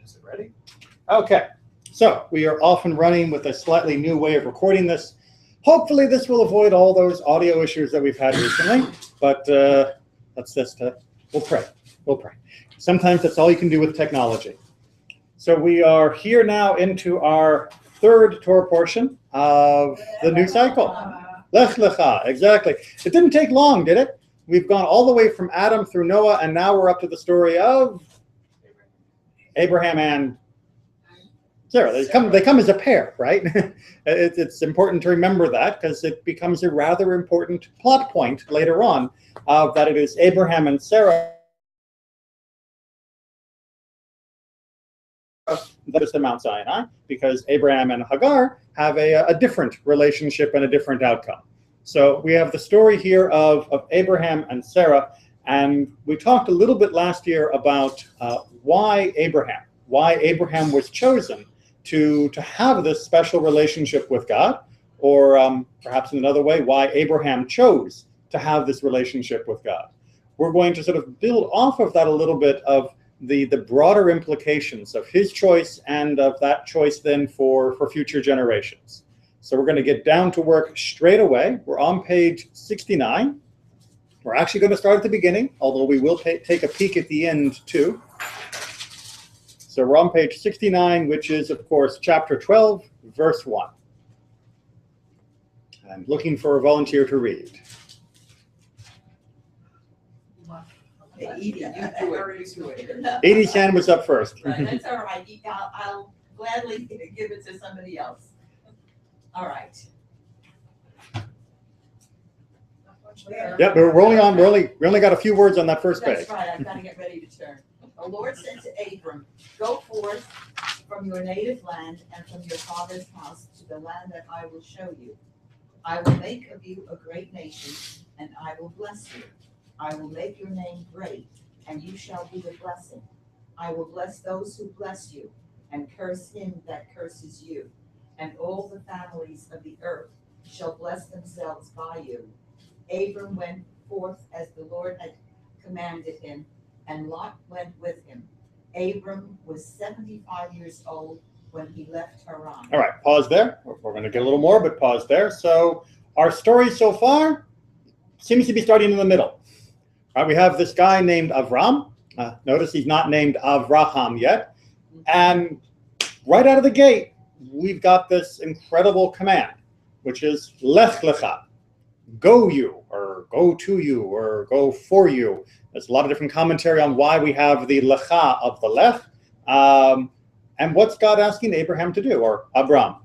Is it ready? Okay, so we are off and running with a slightly new way of recording this. Hopefully this will avoid all those audio issues that we've had recently, but we'll pray. We'll pray. Sometimes that's all you can do with technology. So we are here now into our third Torah portion of the new cycle. Lech, Lecha, exactly. It didn't take long, did it? We've gone all the way from Adam through Noah, and now we're up to the story of Abraham and Sarah. They come as a pair, right? It's important to remember that because it becomes a rather important plot point later on that it is Abraham and Sarah that is the Mount Sinai, because Abraham and Hagar have a different relationship and a different outcome. So we have the story here of Abraham and Sarah, and we talked a little bit last year about why Abraham was chosen to have this special relationship with God, or perhaps in another way, why Abraham chose to have this relationship with God. We're going to sort of build off of that a little bit of the broader implications of his choice and of that choice then for future generations. So we're going to get down to work straight away. We're on page 69. We're actually going to start at the beginning, although we will take a peek at the end too. So we're on page 69, which is, of course, chapter 12, verse 1. I'm looking for a volunteer to read. Edie's hand was up first. Right, that's all right. I'll gladly give it to somebody else. All right. Yep, we only got a few words on that first page. That's right. I've got to get ready to turn. The Lord said to Abram, "Go forth from your native land and from your father's house to the land that I will show you. I will make of you a great nation, and I will bless you. I will make your name great, and you shall be a blessing. I will bless those who bless you, and curse him that curses you. And all the families of the earth shall bless themselves by you." Abram went forth as the Lord had commanded him, and Lot went with him. Abram was 75 years old when he left Haran. All right, pause there. We're going to get a little more, but pause there. So our story so far seems to be starting in the middle. All right, we have this guy named Avram. Notice he's not named Avraham yet. And right out of the gate, we've got this incredible command, which is Lech Lecha. Go you, or go to you, or go for you. There's a lot of different commentary on why we have the Lecha of the Lech. And what's God asking Abraham to do, or Abram?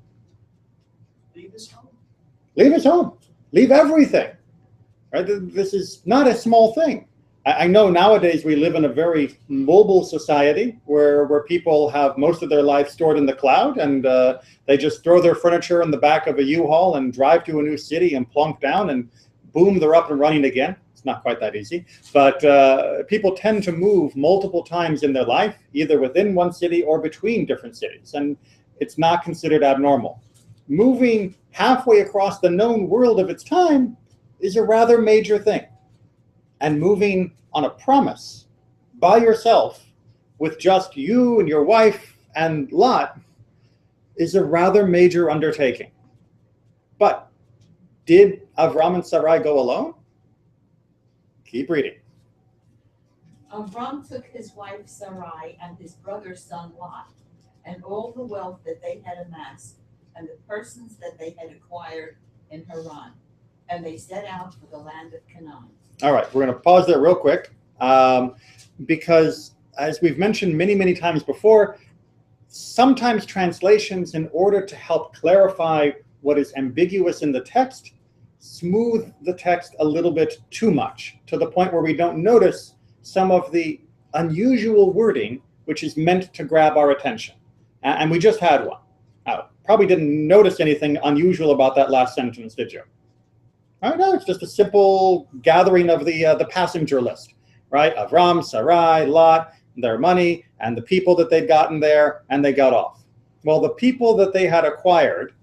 Leave his home. Leave his home. Leave everything. Right? This is not a small thing. I know nowadays we live in a very mobile society where people have most of their life stored in the cloud, and they just throw their furniture in the back of a U-Haul and drive to a new city and plunk down, and boom, they're up and running again. It's not quite that easy, but people tend to move multiple times in their life, either within one city or between different cities, and it's not considered abnormal. Moving halfway across the known world of its time is a rather major thing. And moving on a promise by yourself with just you and your wife and Lot is a rather major undertaking. But did Avram and Sarai go alone? Keep reading. Avram took his wife Sarai and his brother's son Lot, and all the wealth that they had amassed, and the persons that they had acquired in Haran, and they set out for the land of Canaan. All right, we're going to pause there real quick because, as we've mentioned many, many times before, sometimes translations, in order to help clarify what is ambiguous in the text, smooth the text a little bit too much, to the point where we don't notice some of the unusual wording which is meant to grab our attention. And we just had one. Probably didn't notice anything unusual about that last sentence, did you? All right, no, it's just a simple gathering of the passenger list, right? Avram, Sarai, Lot, their money, and the people that they'd gotten there, and they got off. Well, the people that they had acquired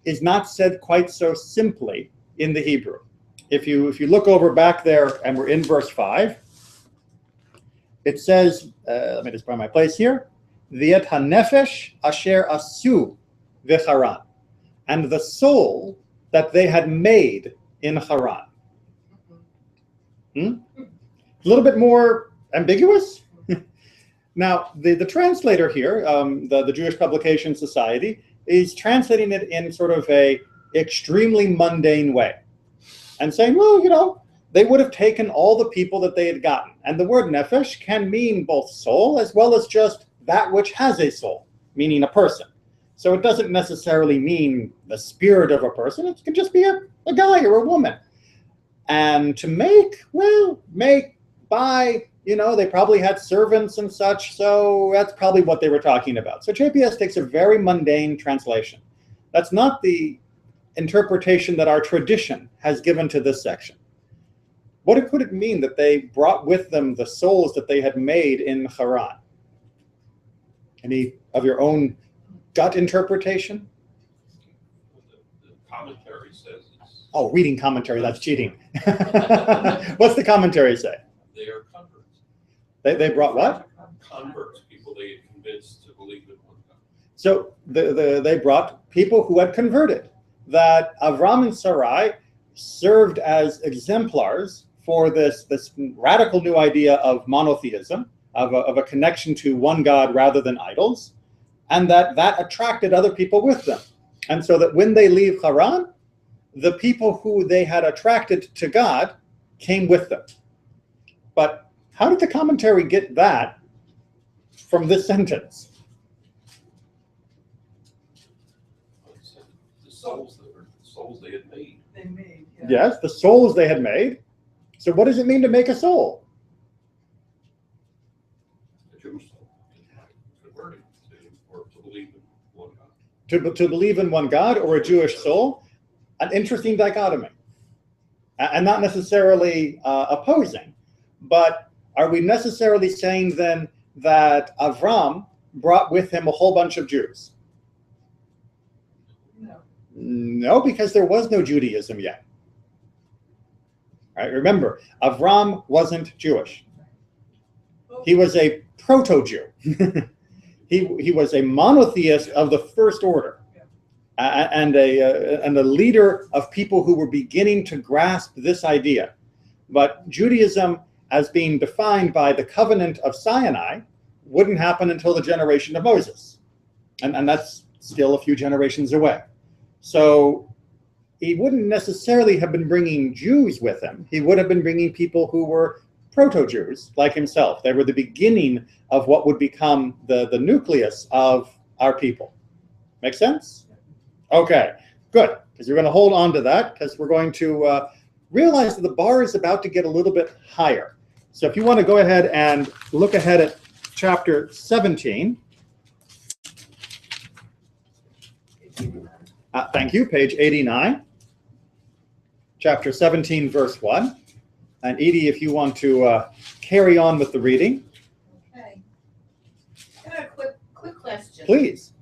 is not said quite so simply in the Hebrew. If you look over back there, and we're in verse 5, it says, let me just find my place here, V'et hanefesh asher asu v'charan, and the soul that they had made in Haran. A little bit more ambiguous. Now, the translator here, the Jewish Publication Society, is translating it in sort of a extremely mundane way and saying, well, you know, they would have taken all the people that they had gotten. And the word nefesh can mean both soul as well as just that which has a soul, meaning a person. So it doesn't necessarily mean the spirit of a person. It can just be a guy or a woman. And to make, well, make, buy, you know, they probably had servants and such, so that's probably what they were talking about. So JPS takes a very mundane translation. That's not the interpretation that our tradition has given to this section. What could it mean that they brought with them the souls that they had made in Haran? Any of your own gut interpretation? The commentary says it's, Oh, reading commentary, that's cheating. What's the commentary say? they are converts. They brought what? Converts, people they had convinced to believe in one God. So they brought people who had converted, that Avram and Sarai served as exemplars for this radical new idea of monotheism, of a connection to one God rather than idols, and that attracted other people with them. And so that when they leave Haran, the people who they had attracted to God came with them. But how did the commentary get that from this sentence? The souls they had made. They made, yeah. Yes, the souls they had made. So what does it mean to make a soul? The Jewish soul, converting or to believe in one God. To believe in one God or a Jewish soul? An interesting dichotomy. And not necessarily opposing, but are we necessarily saying then that Avram brought with him a whole bunch of Jews? No. No, because there was no Judaism yet. Right? Remember, Avram wasn't Jewish. He was a proto-Jew. he was a monotheist of the first order, and a leader of people who were beginning to grasp this idea. But Judaism, as being defined by the covenant of Sinai, wouldn't happen until the generation of Moses. And that's still a few generations away. So he wouldn't necessarily have been bringing Jews with him. He would have been bringing people who were proto-Jews like himself. They were the beginning of what would become the nucleus of our people. Make sense? Okay, good. Because you're going to hold on to that, because we're going to realize that the bar is about to get a little bit higher. So if you want to go ahead and look ahead at chapter 17. Thank you, page 89. Chapter 17, verse 1. And Edie, if you want to carry on with the reading. Okay. I got a quick question. Please.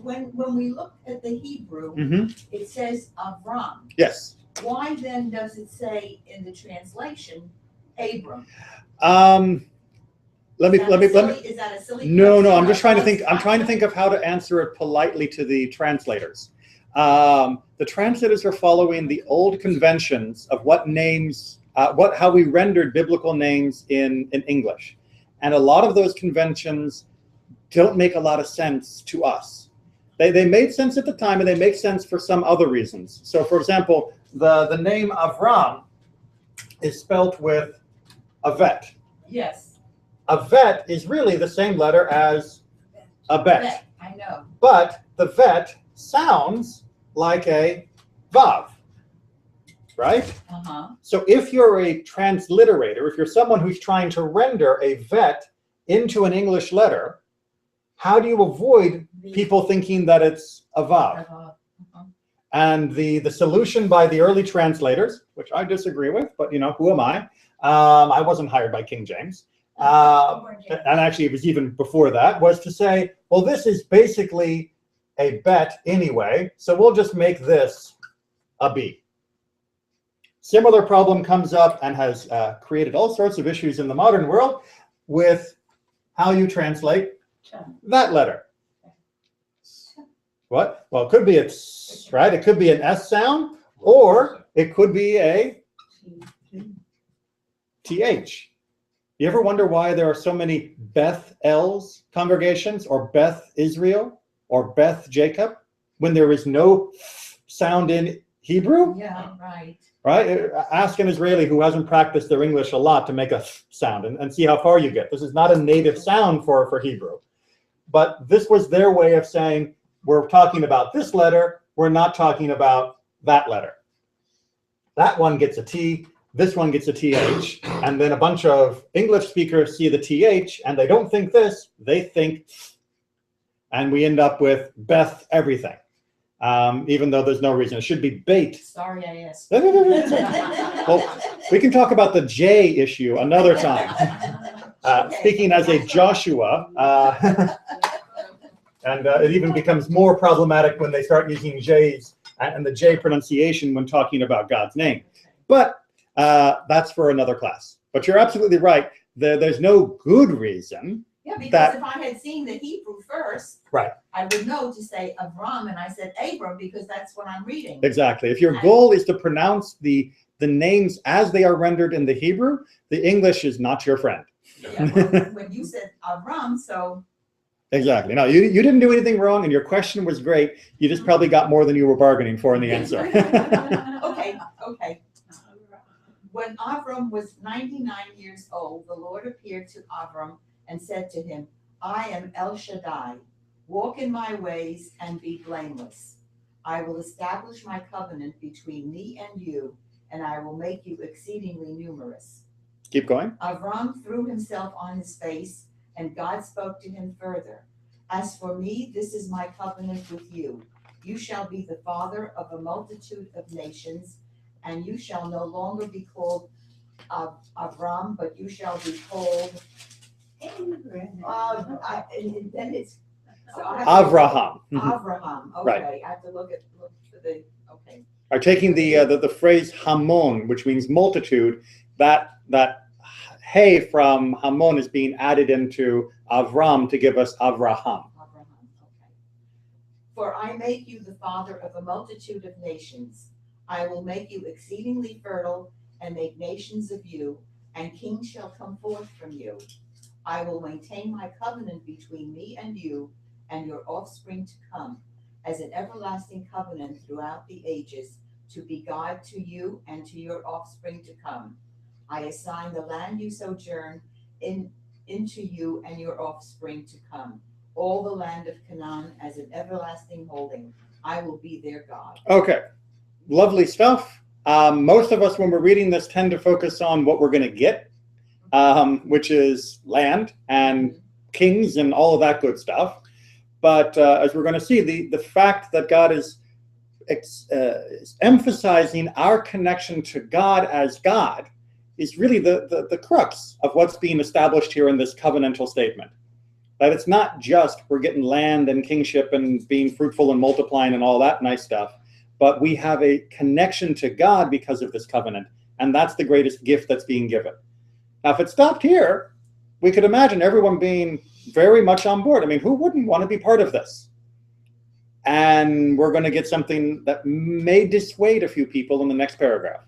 When we look at the Hebrew, it says Avram. Yes. Why then does it say in the translation Abram? Let me. Is that a silly No, question? I'm just trying to think. I'm trying to think of how to answer it politely to the translators. The translators are following the old conventions of what names, how we rendered biblical names in English, and a lot of those conventions don't make a lot of sense to us. They made sense at the time, and they make sense for some other reasons. So, for example, the name Avram is spelt with a vet. Yes. A vet is really the same letter as a bet. I know. But the vet sounds like a vav, right? So if you're a transliterator, if you're someone who's trying to render a vet into an English letter, how do you avoid people thinking that it's a vav? And the solution by the early translators, which I disagree with, but you know, who am I? I wasn't hired by King James. And actually it was even before that, was to say, well, this is basically a bet anyway, so we'll just make this a B. Similar problem comes up and has created all sorts of issues in the modern world with how you translate that letter. What? Well, it could be a s, right? It could be an S sound, or it could be a TH. You ever wonder why there are so many Beth Els congregations, or Beth Israel, or Beth Jacob, when there is no sound in Hebrew? Yeah, right. Right? Ask an Israeli who hasn't practiced their English a lot to make a sound and see how far you get. This is not a native sound for Hebrew. But this was their way of saying, we're talking about this letter, we're not talking about that letter. That one gets a T, this one gets a TH, and then a bunch of English speakers see the TH, and they don't think this, they think, and we end up with Beth everything. Even though there's no reason. It should be bait. Sorry I asked. Well, we can talk about the J issue another time. Speaking as a Joshua, and it even becomes more problematic when they start using J's and the J pronunciation when talking about God's name. But that's for another class. But you're absolutely right. There's no good reason. Yeah, because that, if I had seen the Hebrew first, right, I would know to say Avram, and I said Abram because that's what I'm reading. Exactly. If your goal is to pronounce the names as they are rendered in the Hebrew, the English is not your friend. Yeah, well, when you said Avram, so. Exactly. No, you didn't do anything wrong, and your question was great. You just probably got more than you were bargaining for in the answer. Okay. When Avram was 99 years old, the Lord appeared to Avram and said to him, I am El Shaddai. Walk in my ways and be blameless. I will establish my covenant between me and you, and I will make you exceedingly numerous. Keep going. Avram threw himself on his face, and God spoke to him further. As for me, this is my covenant with you. You shall be the father of a multitude of nations, and you shall no longer be called Avram, but you shall be called Avraham. Avraham. Okay, Right. I have to look for the. Okay. Are taking the phrase Hamon, which means multitude. That hey from Hamon is being added into Avram to give us Avraham. Okay. For I make you the father of a multitude of nations. I will make you exceedingly fertile and make nations of you, and kings shall come forth from you. I will maintain my covenant between me and you and your offspring to come, as an everlasting covenant throughout the ages, to be God to you and to your offspring to come. I assign the land you sojourn into you and your offspring to come, all the land of Canaan as an everlasting holding. I will be their God. Okay, lovely stuff. Most of us, when we're reading this, tend to focus on what we're going to get, which is land and kings and all of that good stuff. But as we're going to see, the fact that God is emphasizing our connection to God as God is really the crux of what's being established here in this covenantal statement. That it's not just we're getting land and kingship and being fruitful and multiplying and all that nice stuff, but we have a connection to God because of this covenant, and that's the greatest gift that's being given. Now, if it stopped here, we could imagine everyone being very much on board. I mean, who wouldn't want to be part of this? And we're going to get something that may dissuade a few people in the next paragraph.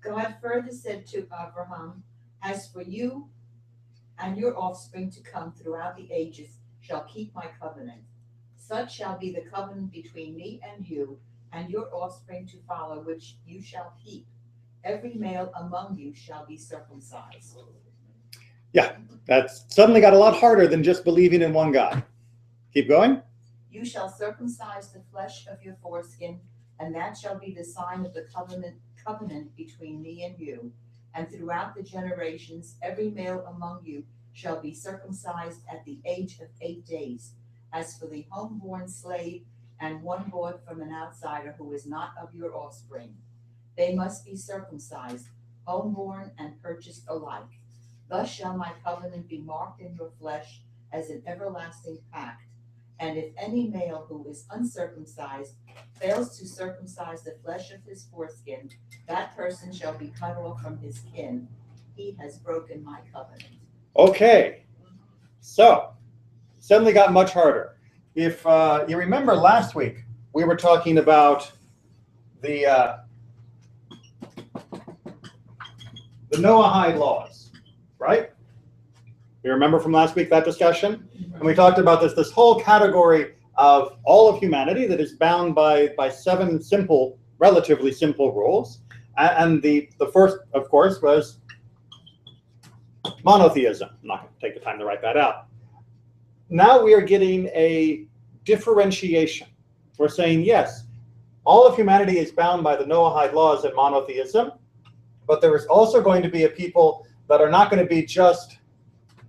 God further said to Abraham, as for you and your offspring to come throughout the ages shall keep my covenant. Such shall be the covenant between me and you and your offspring to follow, which you shall keep. Every male among you shall be circumcised. Yeah, that's suddenly got a lot harder than just believing in one God. Keep going. You shall circumcise the flesh of your foreskin, and that shall be the sign of the covenant between me and you. And throughout the generations, every male among you shall be circumcised at the age of 8 days. As for the homeborn slave and one bought from an outsider who is not of your offspring, they must be circumcised, homeborn and purchased alike. Thus shall my covenant be marked in your flesh as an everlasting pact. And if any male who is uncircumcised fails to circumcise the flesh of his foreskin, that person shall be cut off from his kin. He has broken my covenant. Okay, so suddenly got much harder. If you remember last week, we were talking about the Noahide laws, right? You remember from last week that discussion? And we talked about this whole category of all of humanity that is bound by 7 simple, relatively simple rules. And the first, of course, was monotheism. I'm not going to take the time to write that out. Now we are getting a differentiation. We're saying, yes, all of humanity is bound by the Noahide laws and monotheism, but there is also going to be a people that are not going to be just,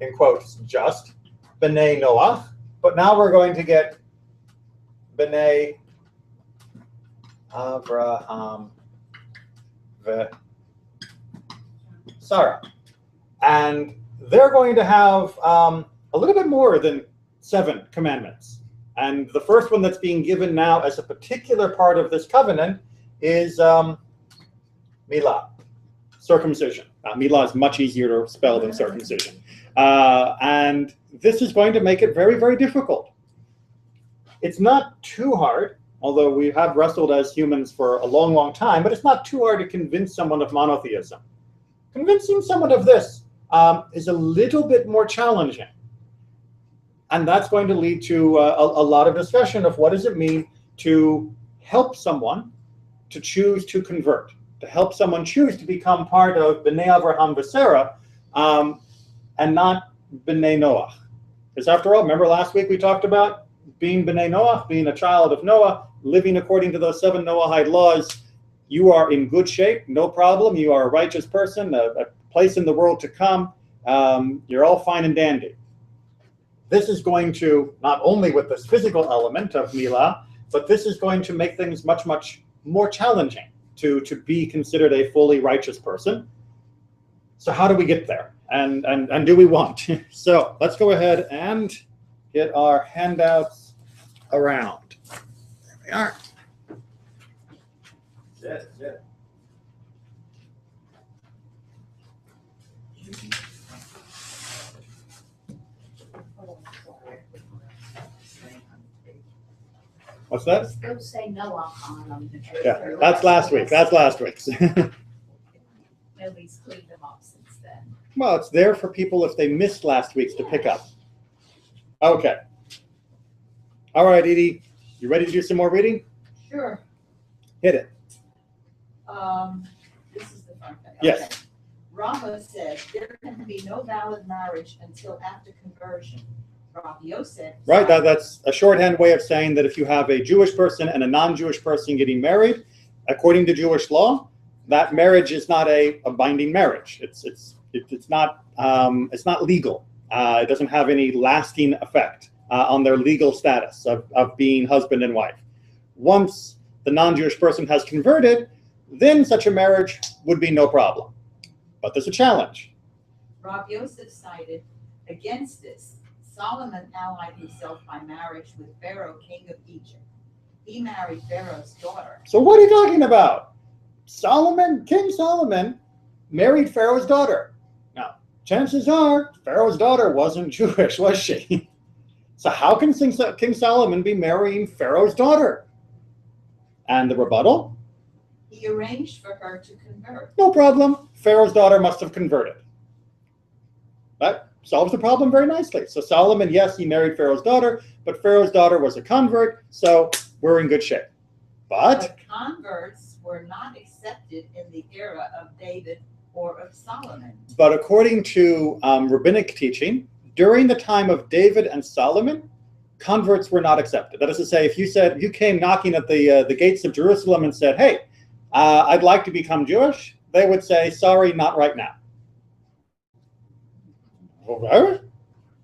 in quotes, just B'nai Noach, but now we're going to get B'nai Avraham Sarah. And they're going to have a little bit more than 7 commandments. And the first one that's being given now as a particular part of this covenant is Milah, circumcision. Milah is much easier to spell than circumcision. And this is going to make it very, very difficult. It's not too hard, although we have wrestled as humans for a long, long time, but it's not too hard to convince someone of monotheism. Convincing someone of this is a little bit more challenging. And that's going to lead to a lot of discussion of what does it mean to help someone to choose to convert, to help someone choose to become part of B'nai Avraham v'Sarah, and not B'nai Noach. Because after all, remember last week we talked about being B'nai Noach, being a child of Noah, living according to those 7 Noahide laws. You are in good shape, no problem. You are a righteous person, a place in the world to come. You're all fine and dandy. This is going to, not only with this physical element of Milah, but this is going to make things much, much more challenging to be considered a fully righteous person. So how do we get there? And do we want? So let's go ahead and get our handouts around. There we are. Sit. What's that? Go say Noah on them. Yeah, that's last week. That's last week's. Nobody's cleaned them up since then. Well, it's there for people if they missed last week's to pick up. Okay. All right, Edie, you ready to do some more reading? Sure. Hit it. This is the front page. Yes. Okay. Rama said there can be no valid marriage until after conversion. Rav Yosef. Right, that's a shorthand way of saying that if you have a Jewish person and a non-Jewish person getting married, according to Jewish law, that marriage is not a binding marriage. It's not legal. It doesn't have any lasting effect on their legal status of being husband and wife. Once the non-Jewish person has converted, then such a marriage would be no problem. But there's a challenge. Rav Yosef cited against this. Solomon allied himself by marriage with Pharaoh, king of Egypt. He married Pharaoh's daughter. So what are you talking about? King Solomon married Pharaoh's daughter. Now, chances are Pharaoh's daughter wasn't Jewish, was she? So how can King Solomon be marrying Pharaoh's daughter? And the rebuttal? He arranged for her to convert. No problem. Pharaoh's daughter must have converted. That solves the problem very nicely. So Solomon, yes, he married Pharaoh's daughter, but Pharaoh's daughter was a convert, so we're in good shape. But converts were not accepted in the era of David or of Solomon. But according to rabbinic teaching, during the time of David and Solomon, converts were not accepted. That is to say, if you came knocking at the gates of Jerusalem and said, "Hey, I'd like to become Jewish," they would say, "Sorry, not right now."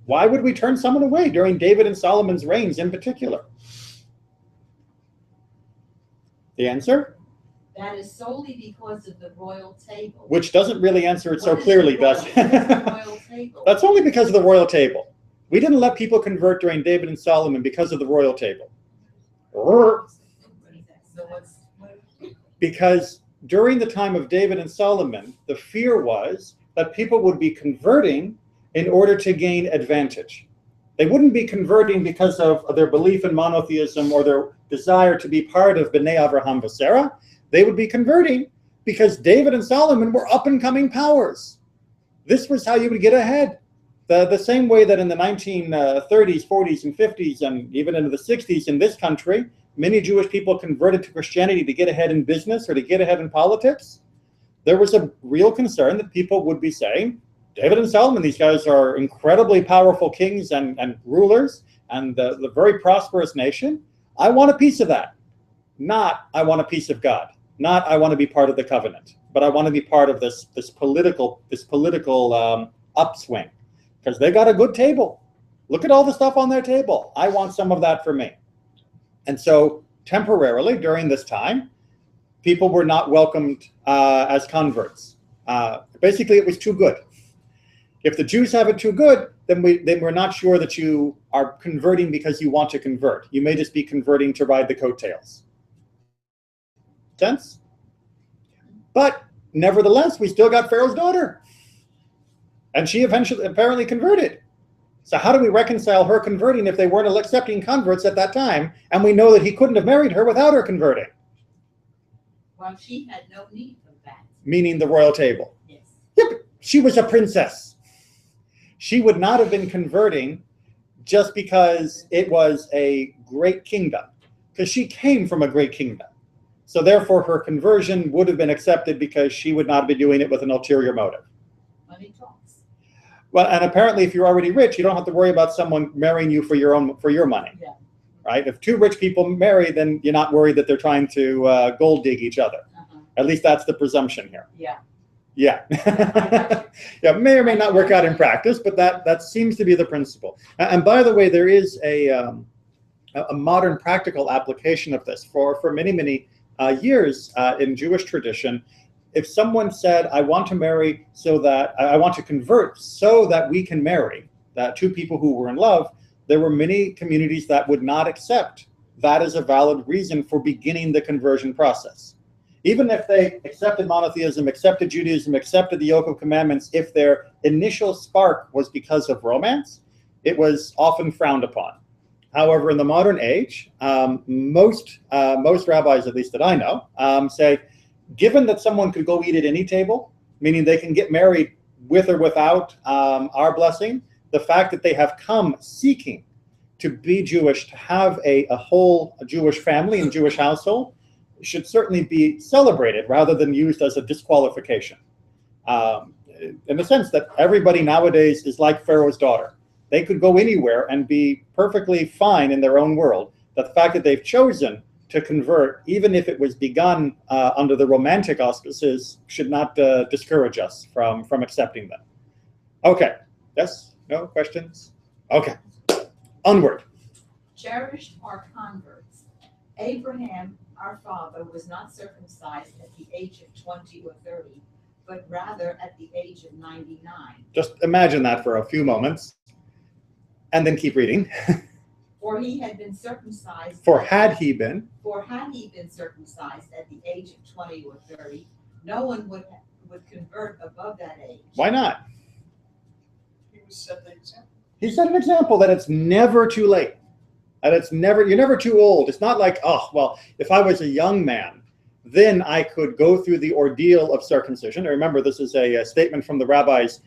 Why would we turn someone away during David and Solomon's reigns in particular? The answer? That is solely because of the royal table. Which doesn't really answer it so clearly, does it? Royal table. That's only because of the royal table. We didn't let people convert during David and Solomon because of the royal table. Because during the time of David and Solomon, the fear was that people would be converting in order to gain advantage. They wouldn't be converting because of their belief in monotheism or their desire to be part of B'nai Avraham v'Sarah. They would be converting because David and Solomon were up-and-coming powers. This was how you would get ahead. The same way that in the 1930s, 40s, and 50s, and even into the 60s in this country, many Jewish people converted to Christianity to get ahead in business or to get ahead in politics. There was a real concern that people would be saying, David and Solomon, these guys are incredibly powerful kings and rulers and the very prosperous nation. I want a piece of that. Not, I want a piece of God. Not, I want to be part of the covenant. But I want to be part of this political upswing. Because they got a good table. Look at all the stuff on their table. I want some of that for me. And so temporarily during this time, people were not welcomed as converts. Basically, it was too good. If the Jews have it too good, then we're not sure that you are converting because you want to convert. You may just be converting to ride the coattails. Sense? But nevertheless, we still got Pharaoh's daughter. And she eventually apparently converted. So how do we reconcile her converting if they weren't accepting converts at that time? And we know that he couldn't have married her without her converting. Well, she had no need of that. Meaning the royal table. Yes. Yep, she was a princess. She would not have been converting just because it was a great kingdom. Because she came from a great kingdom. So therefore her conversion would have been accepted because she would not be doing it with an ulterior motive. Money talks. Well, and apparently if you're already rich, you don't have to worry about someone marrying you for your money. Yeah. Right? If two rich people marry, then you're not worried that they're trying to gold dig each other. At least that's the presumption here. Yeah. Yeah. Yeah, may or may not work out in practice, but that seems to be the principle. And by the way, there is a modern practical application of this for many years in Jewish tradition. If someone said, I want to marry so that I want to convert so that we can marry two people who were in love, there were many communities that would not accept that as a valid reason for beginning the conversion process. Even if they accepted monotheism, accepted Judaism, accepted the yoke of commandments, if their initial spark was because of romance, it was often frowned upon. However, in the modern age, most rabbis, at least that I know, say, given that someone could go eat at any table, meaning they can get married with or without our blessing, the fact that they have come seeking to be Jewish, to have a whole Jewish family and Jewish household, should certainly be celebrated rather than used as a disqualification. In the sense that everybody nowadays is like Pharaoh's daughter. They could go anywhere and be perfectly fine in their own world. The fact that they've chosen to convert, even if it was begun under the romantic auspices, should not discourage us from accepting them. Okay. Yes? No questions? Okay. Onward. Cherished are converts. Abraham, our father, was not circumcised at the age of 20 or 30, but rather at the age of 99. Just imagine that for a few moments, and then keep reading. For he had been circumcised. For had he been circumcised at the age of 20 or 30, no one would convert above that age. Why not? He was set the example. He set an example that it's never too late. And you're never too old. It's not like, oh, well, if I was a young man, then I could go through the ordeal of circumcision. And remember, this is a statement from the rabbis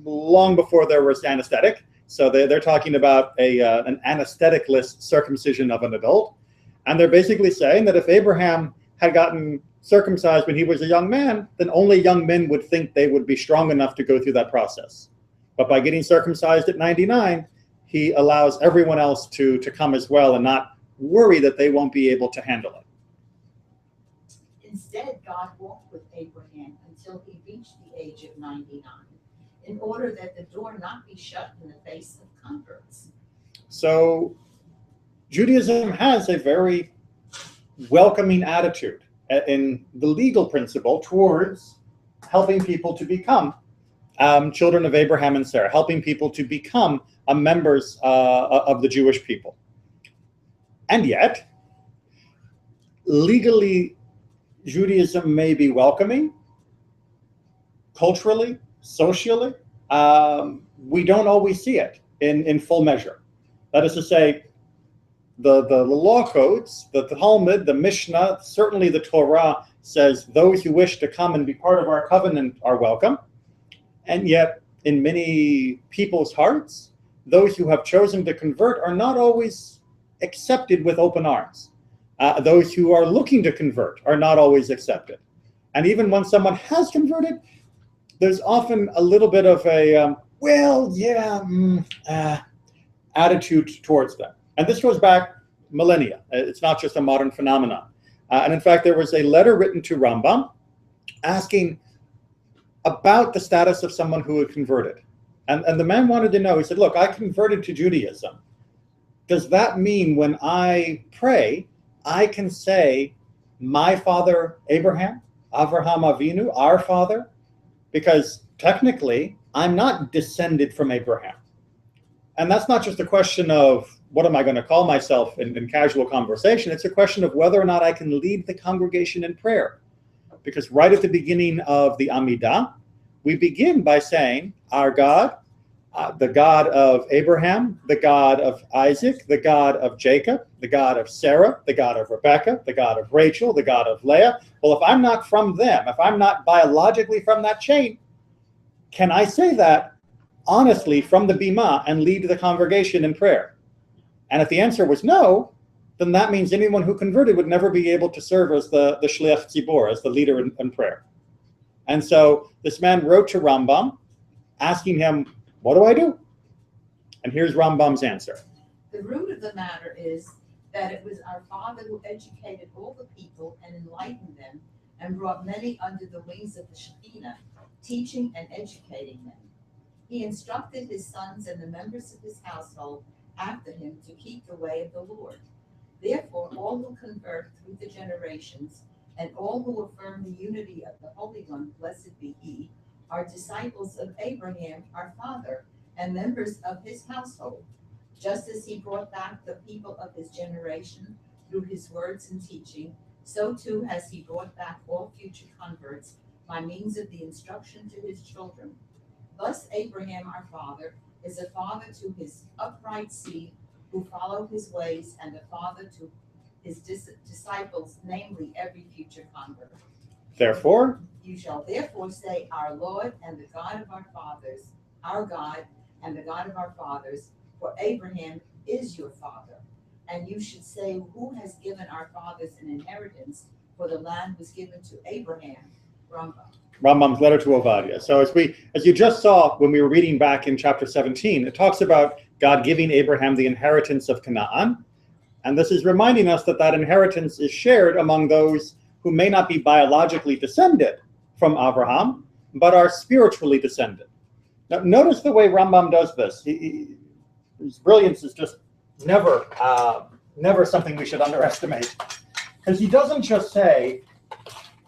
long before there was anesthetic. So they're talking about an anesthetic-less circumcision of an adult. And they're basically saying that if Abraham had gotten circumcised when he was a young man, then only young men would think they would be strong enough to go through that process. But by getting circumcised at 99, he allows everyone else to come as well and not worry that they won't be able to handle it. Instead, God walked with Abraham until he reached the age of 99, in order that the door not be shut in the face of converts. So Judaism has a very welcoming attitude in the legal principle towards helping people to become children of Abraham and Sarah, helping people to become members of the Jewish people. And yet, legally, Judaism may be welcoming, culturally, socially. We don't always see it in full measure. That is to say, the law codes, the Talmud, the Mishnah, certainly the Torah says those who wish to come and be part of our covenant are welcome. And yet, in many people's hearts, those who have chosen to convert are not always accepted with open arms. Those who are looking to convert are not always accepted. And even when someone has converted, there's often a little bit of a, attitude towards them. And this goes back millennia. It's not just a modern phenomenon. And in fact, there was a letter written to Rambam asking about the status of someone who had converted. And the man wanted to know, he said, look, I converted to Judaism. Does that mean when I pray, I can say, my father Abraham, Avraham Avinu, our father? Because technically, I'm not descended from Abraham. And that's not just a question of what am I going to call myself in casual conversation. It's a question of whether or not I can lead the congregation in prayer. Because right at the beginning of the Amidah, we begin by saying, our God, the God of Abraham, the God of Isaac, the God of Jacob, the God of Sarah, the God of Rebekah, the God of Rachel, the God of Leah. Well, if I'm not from them, if I'm not biologically from that chain, can I say that honestly from the Bima and lead the congregation in prayer? And if the answer was no, then that means anyone who converted would never be able to serve as the Shliach Tzibor, as the leader in prayer. And so this man wrote to Rambam, asking him, what do I do? And here's Rambam's answer. The root of the matter is that it was our Father who educated all the people and enlightened them and brought many under the wings of the Shekhinah, teaching and educating them. He instructed his sons and the members of his household after him to keep the way of the Lord. Therefore, all who convert through the generations and all who affirm the unity of the Holy One, blessed be He, are disciples of Abraham, our father, and members of his household. Just as he brought back the people of his generation through his words and teaching, so too has he brought back all future converts by means of the instruction to his children. Thus Abraham, our father, is a father to his upright seed who follow his ways, and a father to his disciples, namely every future convert. Therefore, You shall therefore say, our Lord and the God of our fathers, our God and the God of our fathers, for Abraham is your father. And you should say, who has given our fathers an inheritance, for the land was given to Abraham. Rambam's letter to Ovadia. So as you just saw when we were reading back in chapter 17, it talks about God giving Abraham the inheritance of Canaan. And this is reminding us that that inheritance is shared among those who may not be biologically descended from Abraham, but are spiritually descended. Now, notice the way Rambam does this. His brilliance is just never something we should underestimate. Because he doesn't just say,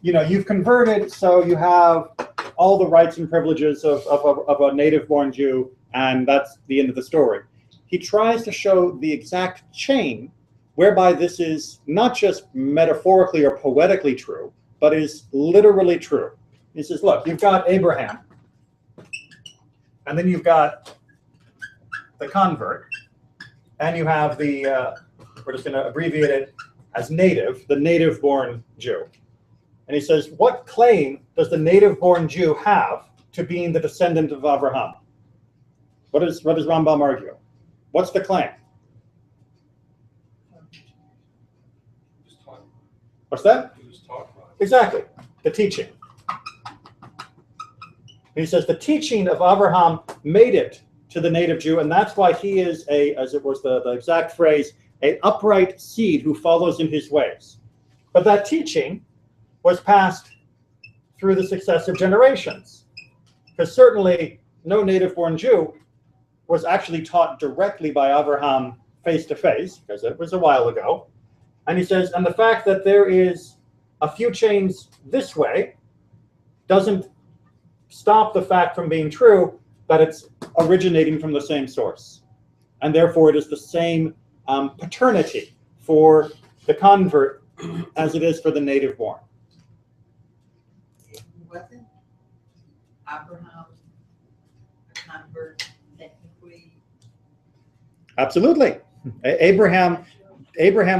you've converted, so you have all the rights and privileges of a native-born Jew, and that's the end of the story. He tries to show the exact chain whereby this is not just metaphorically or poetically true, but is literally true. He says, look, you've got Abraham, and then you've got the convert, and you have the, we're just going to abbreviate it as native, the native-born Jew. And he says, what claim does the native-born Jew have to being the descendant of Abraham? What does Rambam argue? What's the claim? What's that? Exactly, the teaching. And he says the teaching of Abraham made it to the native Jew, and that's why he is as it was the exact phrase, an upright seed who follows in his ways. But that teaching was passed through the successive generations. Because certainly no native-born Jew was actually taught directly by Abraham face-to-face, because it was a while ago. And he says, and the fact that there is a few chains this way doesn't stop the fact from being true that it's originating from the same source. And therefore it is the same paternity for the convert as it is for the native-born. Wasn't Abraham a convert technically? Absolutely. Abraham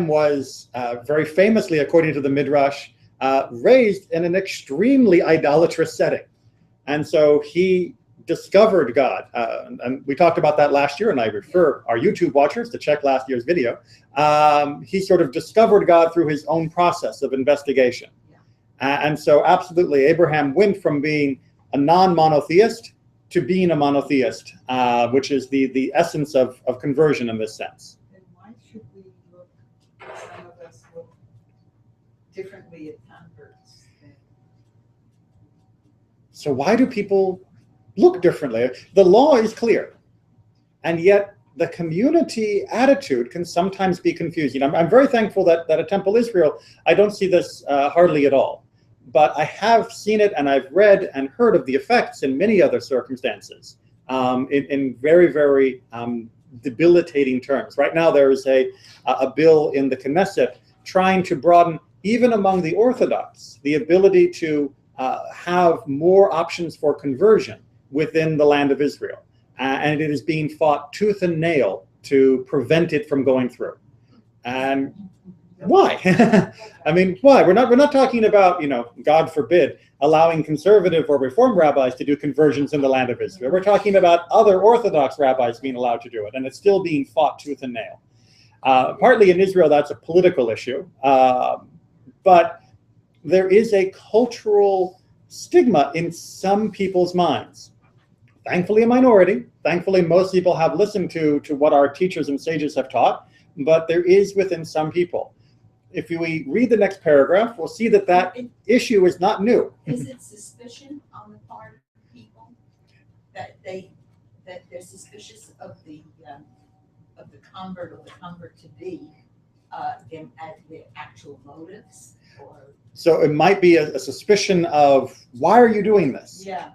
was very famously, according to the Midrash, raised in an extremely idolatrous setting. And so he discovered God. And we talked about that last year, and I refer our YouTube watchers to check last year's video. He sort of discovered God through his own process of investigation. And so absolutely, Abraham went from being a non-monotheist to being a monotheist, which is the essence of conversion in this sense. And why should we look, some of us look differently at converts? So why do people look differently? The law is clear, and yet the community attitude can sometimes be confusing. I'm very thankful that at Temple Israel, I don't see this hardly at all. But I have seen it, and I've read and heard of the effects in many other circumstances in very, very debilitating terms. Right now, there is a bill in the Knesset trying to broaden, even among the Orthodox, the ability to have more options for conversion within the land of Israel. And it is being fought tooth and nail to prevent it from going through. And why? I mean, why? We're not talking about, God forbid, allowing conservative or reform rabbis to do conversions in the land of Israel. We're talking about other Orthodox rabbis being allowed to do it, and it's still being fought tooth and nail. Partly in Israel, that's a political issue, but there is a cultural stigma in some people's minds. Thankfully, a minority. Thankfully, most people have listened to what our teachers and sages have taught, but there is within some people. If we read the next paragraph, we'll see that issue is not new. Is it suspicion on the part of people that they're suspicious of the convert or the convert to be them at their actual motives? Or So it might be a suspicion of, why are you doing this? yeah,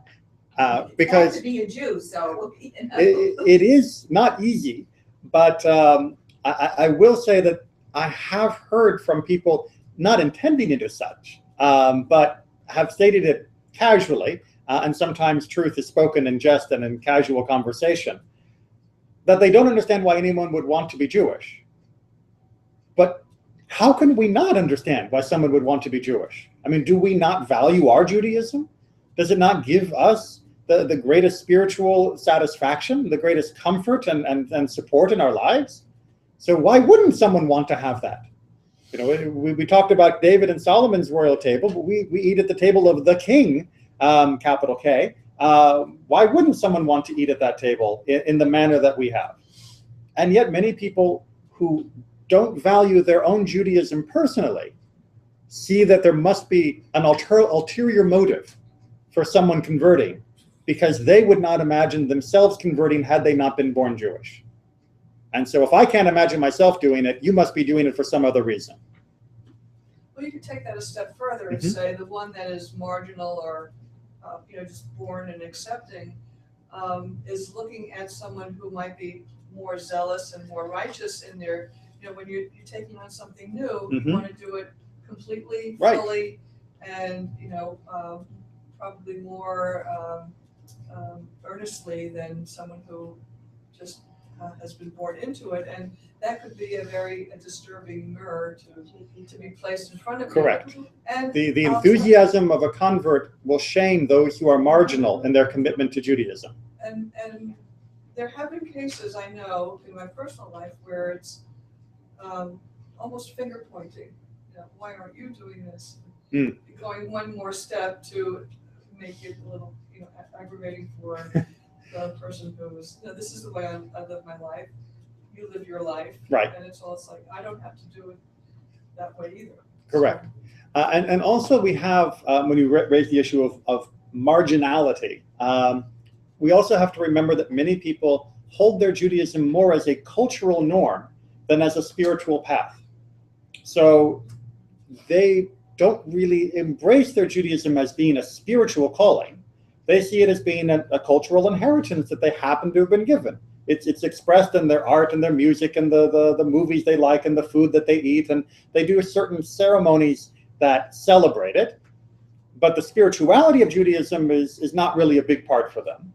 Because to be a Jew, so it is not easy, but I will say that I have heard from people not intending it as such, but have stated it casually, and sometimes truth is spoken in jest and in casual conversation, that they don't understand why anyone would want to be Jewish. But how can we not understand why someone would want to be Jewish? I mean, do we not value our Judaism? Does it not give us the greatest spiritual satisfaction, the greatest comfort and support in our lives? So why wouldn't someone want to have that? We talked about David and Solomon's royal table, but we eat at the table of the king, capital K. Why wouldn't someone want to eat at that table in the manner that we have? And yet many people who don't value their own Judaism personally see that there must be an ulterior motive for someone converting, because they would not imagine themselves converting had they not been born Jewish. And so if I can't imagine myself doing it, you must be doing it for some other reason. Well, you could take that a step further and say the one that is marginal or, just born and accepting is looking at someone who might be more zealous and more righteous in their, when you're taking on something new, you want to do it completely, fully, and, probably more earnestly than someone who just has been born into it, and that could be a very disturbing mirror to be placed in front of you. Correct. And the enthusiasm of a convert will shame those who are marginal in their commitment to Judaism. And there have been cases I know in my personal life where it's almost finger pointing. Why aren't you doing this? Going one more step to make it a little aggravating for the person who was, this is the way I live my life. You live your life. Right. And it's like, I don't have to do it that way either. Correct. And also we have, when you raise the issue of marginality, we also have to remember that many people hold their Judaism more as a cultural norm than as a spiritual path. So they don't really embrace their Judaism as being a spiritual calling. They see it as being a cultural inheritance that they happen to have been given. It's expressed in their art and their music and the movies they like and the food that they eat, and they do certain ceremonies that celebrate it. But the spirituality of Judaism is not really a big part for them.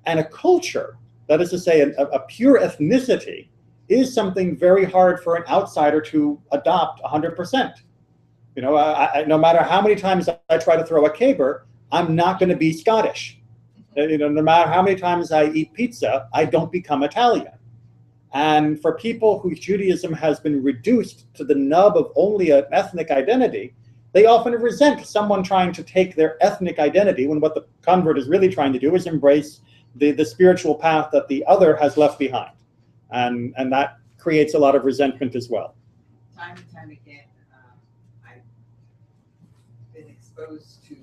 And a culture That is to say, a pure ethnicity is something very hard for an outsider to adopt 100%. You know, no matter how many times I try to throw a caber, I'm not going to be Scottish. You know, no matter how many times I eat pizza, I don't become Italian. And for people whose Judaism has been reduced to the nub of only an ethnic identity, they often resent someone trying to take their ethnic identity when what the convert is really trying to do is embrace the spiritual path that the other has left behind. And that creates a lot of resentment as well. Time and time again, I've been exposed to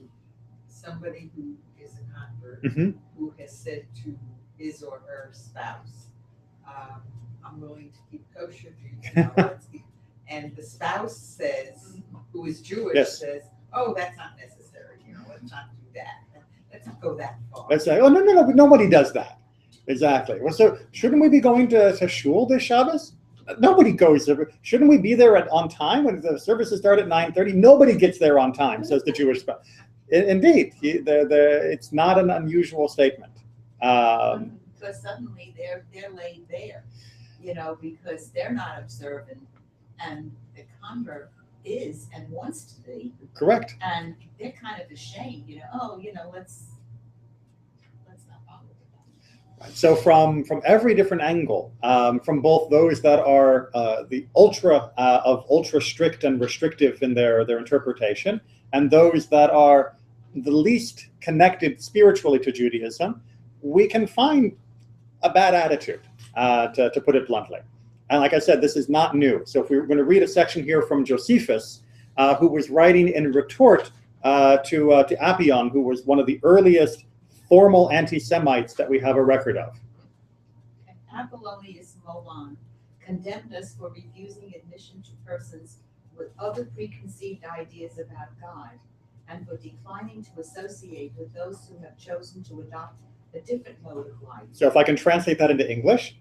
somebody who is a convert who has said to his or her spouse, I'm willing to keep kosher, you know, and the spouse says, who is Jewish, Yes. says, oh, that's not necessary, you know, let's not do that. Let's not go that far. Let's say, oh, no, nobody does that. Exactly. Well, so shouldn't we be going to shul this Shabbos? Nobody goes there. Shouldn't we be there on time when the services start at 9:30? Nobody gets there on time, says the Jewish spouse. Indeed, it's not an unusual statement. Because suddenly they're laid bare, you know, because they're not observant, and the convert is and wants to be. Correct. And they're kind of ashamed, you know. Oh, you know, let's not bother with that. So from every different angle, from both those that are the ultra strict and restrictive in their interpretation, and those that are the least connected spiritually to Judaism, we can find a bad attitude, to put it bluntly. And like I said, this is not new. So if we were going to read a section here from Josephus, who was writing in retort to Apion, who was one of the earliest formal anti-Semites that we have a record of. Apollonius Molon condemned us for refusing admission to persons with other preconceived ideas about God, and for declining to associate with those who have chosen to adopt a different mode of life. So if I can translate that into English.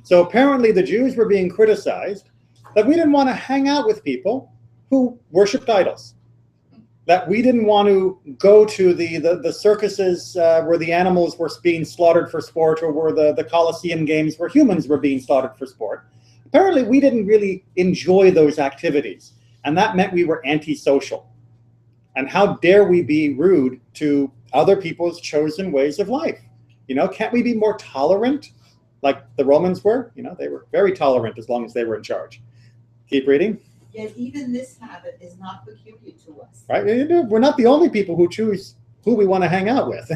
So apparently the Jews were being criticized that we didn't want to hang out with people who worshipped idols. That we didn't want to go to the circuses where the animals were being slaughtered for sport, or where the Colosseum games where humans were being slaughtered for sport. Apparently we didn't really enjoy those activities. And that meant we were antisocial. And how dare we be rude to other people's chosen ways of life? You know, can't we be more tolerant like the Romans were? You know, they were very tolerant as long as they were in charge. Keep reading. Yet even this habit is not peculiar to us. Right? We're not the only people who choose who we want to hang out with.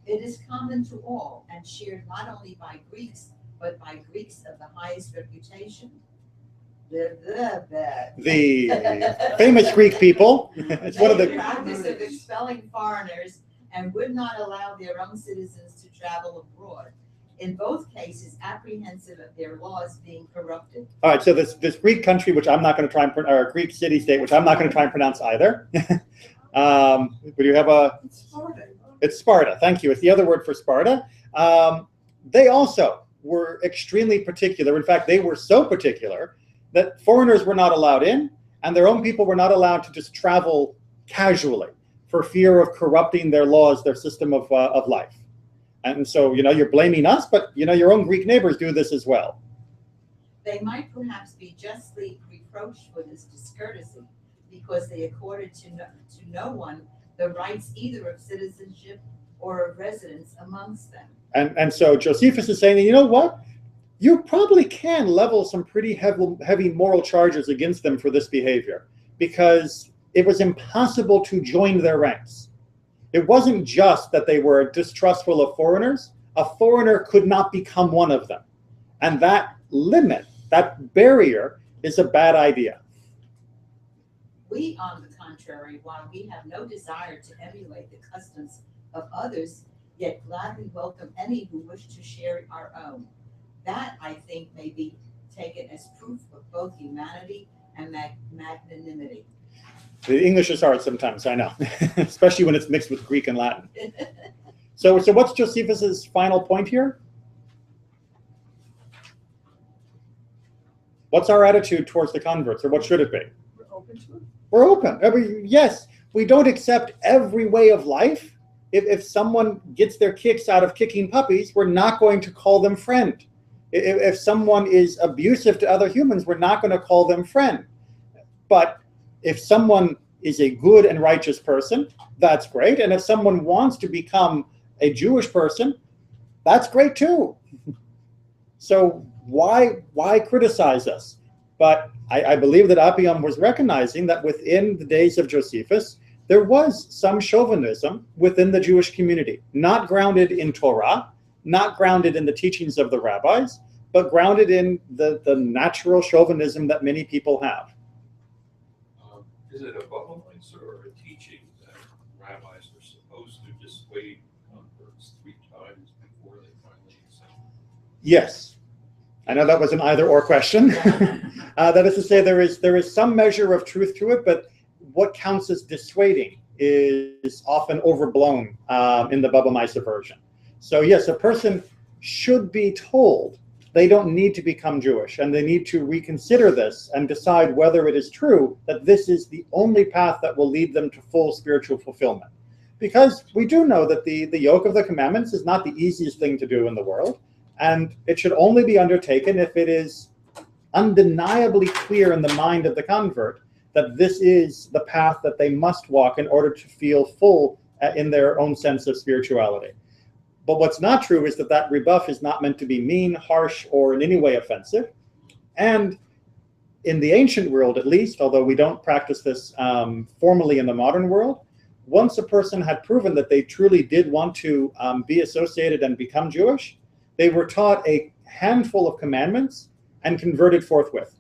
It is common to all and shared not only by Greeks, but by Greeks of the highest reputation. The famous Greek people. It's one of They the practice of expelling foreigners and would not allow their own citizens to travel abroad. In both cases, apprehensive of their laws being corrupted. All right, so this Greek country, which I'm not going to try and or Greek city-state, which I'm not going to try and pronounce either. But you have It's Sparta. it's Sparta. Thank you. It's the other word for Sparta. They also were extremely particular. In fact, they were so particular that foreigners were not allowed in, and their own people were not allowed to just travel casually for fear of corrupting their laws, their system of life. And so, you know, you're blaming us, but, you know, your own Greek neighbors do this as well. They might perhaps be justly reproached for this discourtesy, because they accorded to no one the rights either of citizenship or of residence amongst them. And so Josephus is saying, you know what? You probably can level some pretty heavy moral charges against them for this behavior, because it was impossible to join their ranks. It wasn't just that they were distrustful of foreigners. A foreigner could not become one of them. And that limit, that barrier, is a bad idea. We, on the contrary, while we have no desire to emulate the customs of others, yet gladly welcome any who wish to share our own. That, I think, may be taken as proof of both humanity and magnanimity. The English is hard sometimes, I know, especially when it's mixed with Greek and Latin. So what's Josephus's final point here? What's our attitude towards the converts, or what should it be? We're open to it. We're open. I mean, yes, we don't accept every way of life, If someone gets their kicks out of kicking puppies, we're not going to call them friend. If someone is abusive to other humans, we're not going to call them friend. But if someone is a good and righteous person, that's great. And if someone wants to become a Jewish person, that's great too. So why criticize us? But I believe that Appian was recognizing that within the days of Josephus, there was some chauvinism within the Jewish community, not grounded in Torah, not grounded in the teachings of the rabbis, but grounded in the natural chauvinism that many people have. Is it a Bubblemites or a teaching that rabbis are supposed to dissuade converts 3 times before they finally accept? Yes. I know that was an either-or question. That is to say, there is some measure of truth to it, but what counts as dissuading is often overblown in the Baba Misa version. So yes, a person should be told they don't need to become Jewish, and they need to reconsider this and decide whether it is true that this is the only path that will lead them to full spiritual fulfillment. Because we do know that the yoke of the commandments is not the easiest thing to do in the world, and it should only be undertaken if it is undeniably clear in the mind of the convert that this is the path that they must walk in order to feel full in their own sense of spirituality. But what's not true is that rebuff is not meant to be mean, harsh, or in any way offensive. And in the ancient world, at least, although we don't practice this formally in the modern world, once a person had proven that they truly did want to be associated and become Jewish, they were taught a handful of commandments and converted forthwith.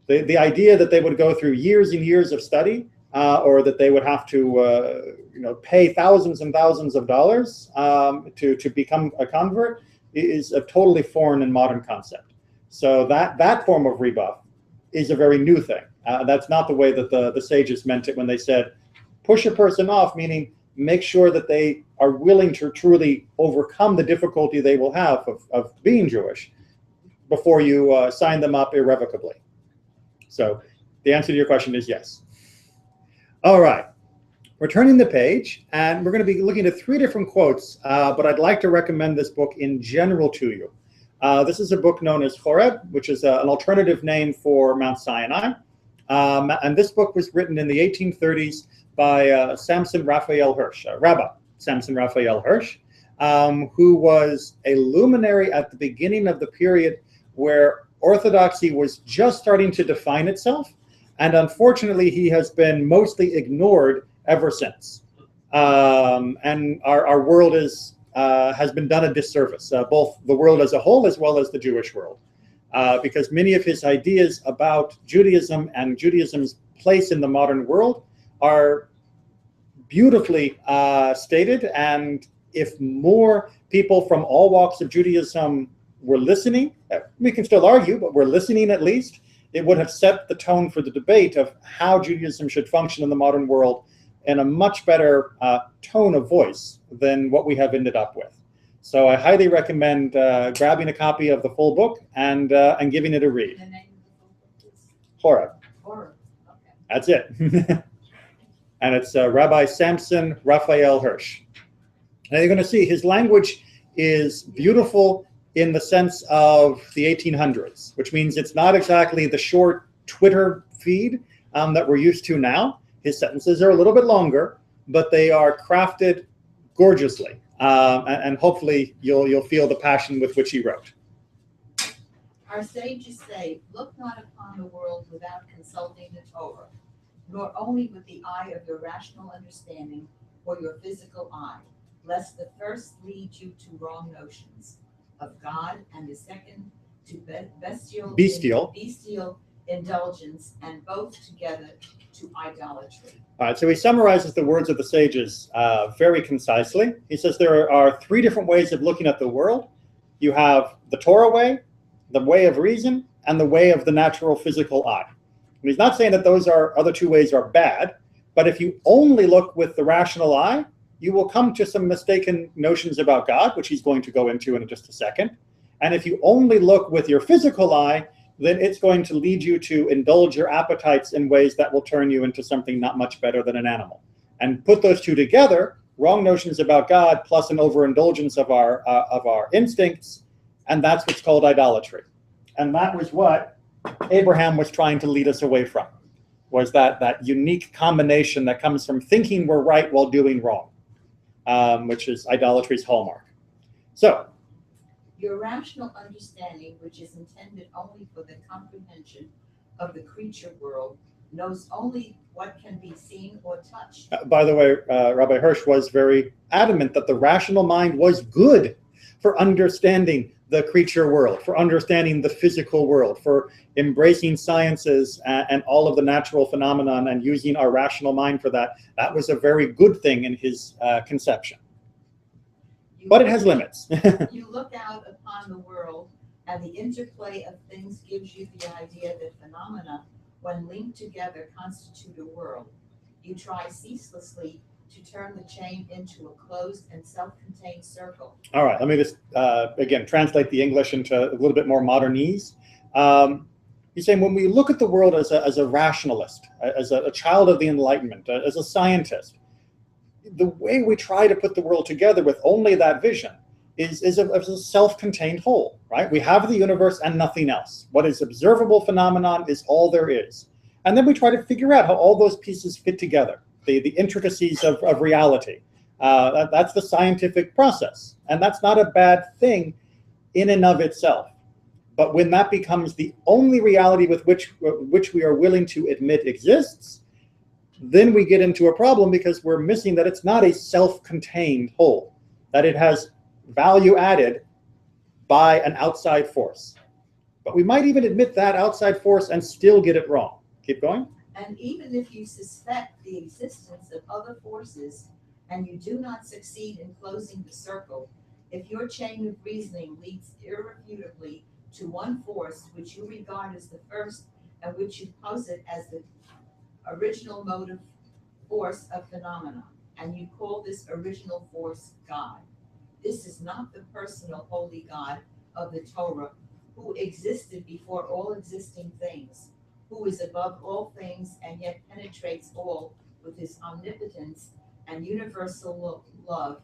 The idea that they would go through years and years of study, or that they would have to pay thousands and thousands of dollars to become a convert is a totally foreign and modern concept. So that form of rebuff is a very new thing. That's not the way that the sages meant it when they said, push a person off, meaning make sure that they are willing to truly overcome the difficulty they will have of being Jewish before you sign them up irrevocably. So the answer to your question is yes. All right, we're turning the page, and we're going to be looking at 3 different quotes, but I'd like to recommend this book in general to you. This is a book known as Horeb, which is an alternative name for Mount Sinai. And this book was written in the 1830s by Samson Raphael Hirsch, Rabbi Samson Raphael Hirsch, who was a luminary at the beginning of the period where Orthodoxy was just starting to define itself. And unfortunately, he has been mostly ignored ever since. And our world has been done a disservice, both the world as a whole as well as the Jewish world. Because many of his ideas about Judaism and Judaism's place in the modern world are beautifully stated. And if more people from all walks of Judaism were listening, we can still argue, but we're listening at least, it would have set the tone for the debate of how Judaism should function in the modern world in a much better tone of voice than what we have ended up with. So I highly recommend grabbing a copy of the full book and giving it a read. The name of the book is Horeb. Horeb. Okay. That's it. And it's Rabbi Samson Raphael Hirsch. Now you're going to see his language is beautiful in the sense of the 1800s, which means it's not exactly the short Twitter feed that we're used to now. His sentences are a little bit longer, but they are crafted gorgeously. And hopefully you'll feel the passion with which he wrote. Our sages say, look not upon the world without consulting the Torah, nor only with the eye of your rational understanding or your physical eye, lest the first lead you to wrong notions of God, and the second to bestial indulgence, and both together to idolatry. All right, so he summarizes the words of the sages very concisely. He says there are 3 different ways of looking at the world. You have the Torah way, the way of reason, and the way of the natural physical eye. And he's not saying that those other 2 ways are bad, but if you only look with the rational eye, you will come to some mistaken notions about God, which he's going to go into in just a second. And if you only look with your physical eye, then it's going to lead you to indulge your appetites in ways that will turn you into something not much better than an animal. And put those 2 together, wrong notions about God plus an overindulgence of our instincts, and that's what's called idolatry. And that was what Abraham was trying to lead us away from, was that unique combination that comes from thinking we're right while doing wrong, which is idolatry's hallmark. So, Your rational understanding, which is intended only for the comprehension of the creature world, knows only what can be seen or touched. by the way, Rabbi Hirsch was very adamant that the rational mind was good for understanding the creature world, for understanding the physical world, for embracing sciences and all of the natural phenomenon and using our rational mind for that. That was a very good thing in his conception. But it has limits. You look out upon the world, and the interplay of things gives you the idea that phenomena, when linked together, constitute a world. You try ceaselessly to turn the chain into a closed and self-contained circle. All right, let me just, again, translate the English into a little bit more modernese. He's saying when we look at the world as a rationalist, as a child of the Enlightenment, as a scientist, the way we try to put the world together with only that vision is a self-contained whole, right? We have the universe and nothing else. What is observable phenomenon is all there is. And then we try to figure out how all those pieces fit together, the intricacies of reality. That's the scientific process. And that's not a bad thing in and of itself. But when that becomes the only reality with which we are willing to admit exists, then we get into a problem because we're missing that it's not a self-contained whole, that it has value added by an outside force. But we might even admit that outside force and still get it wrong. Keep going. And even if you suspect the existence of other forces and you do not succeed in closing the circle, if your chain of reasoning leads irrefutably to one force which you regard as the first and which you posit as the original motive force of phenomena, and you call this original force God. This is not the personal holy God of the Torah, who existed before all existing things, who is above all things and yet penetrates all with his omnipotence and universal love.